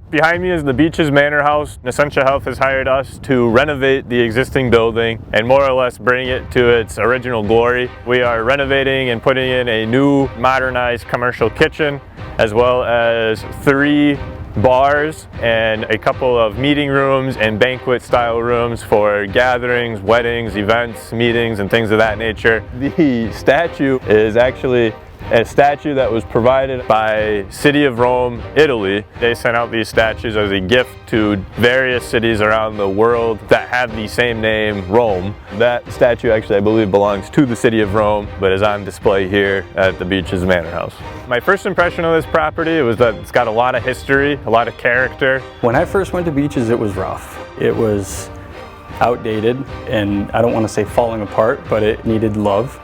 Behind me is the Beeches Manor house. Nascentia Health has hired us to renovate the existing building and more or less bring it to its original glory. We are renovating and putting in a new modernized commercial kitchen, as well as 3 bars and a couple of meeting rooms and banquet style rooms for gatherings, weddings, events, meetings, and things of that nature. The statue is actually a statue that was provided by City of Rome, Italy. They sent out these statues as a gift to various cities around the world that have the same name, Rome. That statue actually, I believe, belongs to the City of Rome, but is on display here at the Beeches Manor house. My first impression of this property was that it's got a lot of history, a lot of character. When I first went to Beeches, it was rough. It was outdated, and I don't want to say falling apart, but it needed love,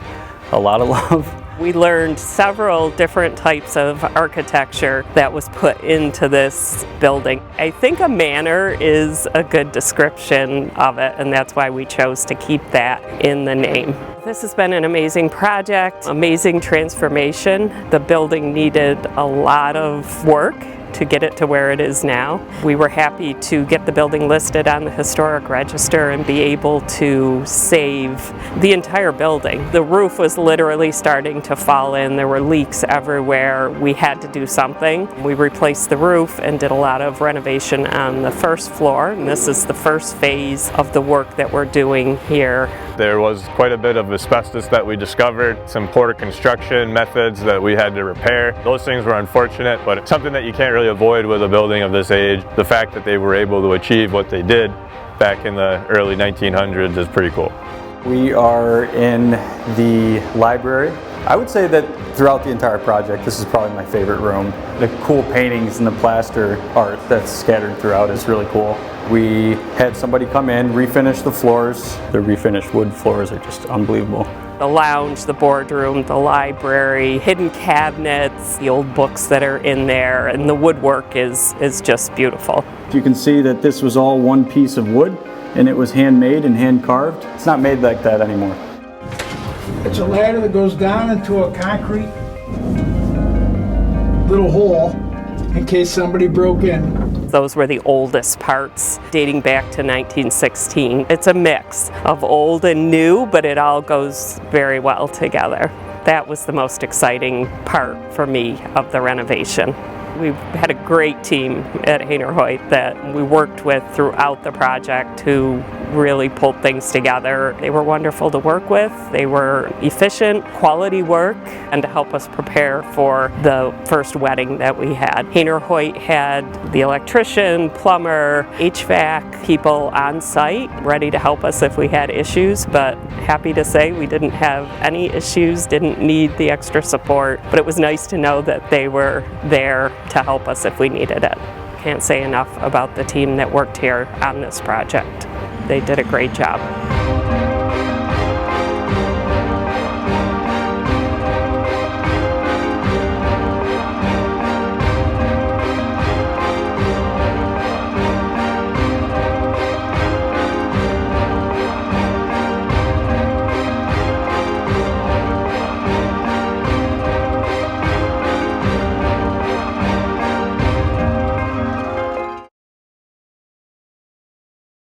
a lot of love. We learned several different types of architecture that was put into this building. I think a manor is a good description of it, and that's why we chose to keep that in the name. This has been an amazing project, amazing transformation. The building needed a lot of work to get it to where it is now. We were happy to get the building listed on the historic register and be able to save the entire building. The roof was literally starting to fall in. There were leaks everywhere. We had to do something. We replaced the roof and did a lot of renovation on the first floor, and this is the first phase of the work that we're doing here. There was quite a bit of asbestos that we discovered, some poor construction methods that we had to repair. Those things were unfortunate, but it's something that you can't really avoid with a building of this age. The fact that they were able to achieve what they did back in the early 1900s is pretty cool. We are in the library. I would say that throughout the entire project, this is probably my favorite room. The cool paintings and the plaster art that's scattered throughout is really cool. We had somebody come in, refinish the floors. The refinished wood floors are just unbelievable. The lounge, the boardroom, the library, hidden cabinets, the old books that are in there, and the woodwork is just beautiful. You can see that this was all one piece of wood, and it was handmade and hand carved. It's not made like that anymore. It's a ladder that goes down into a concrete little hole in case somebody broke in. Those were the oldest parts, dating back to 1916. It's a mix of old and new, but it all goes very well together. That was the most exciting part for me of the renovation. We've had a great team at Hayner Hoyt that we worked with throughout the project who really pulled things together. They were wonderful to work with. They were efficient, quality work, and to help us prepare for the first wedding that we had. Hayner Hoyt had the electrician, plumber, HVAC people on site ready to help us if we had issues, but happy to say we didn't have any issues, didn't need the extra support, but it was nice to know that they were there to help us if we needed it. Can't say enough about the team that worked here on this project. They did a great job.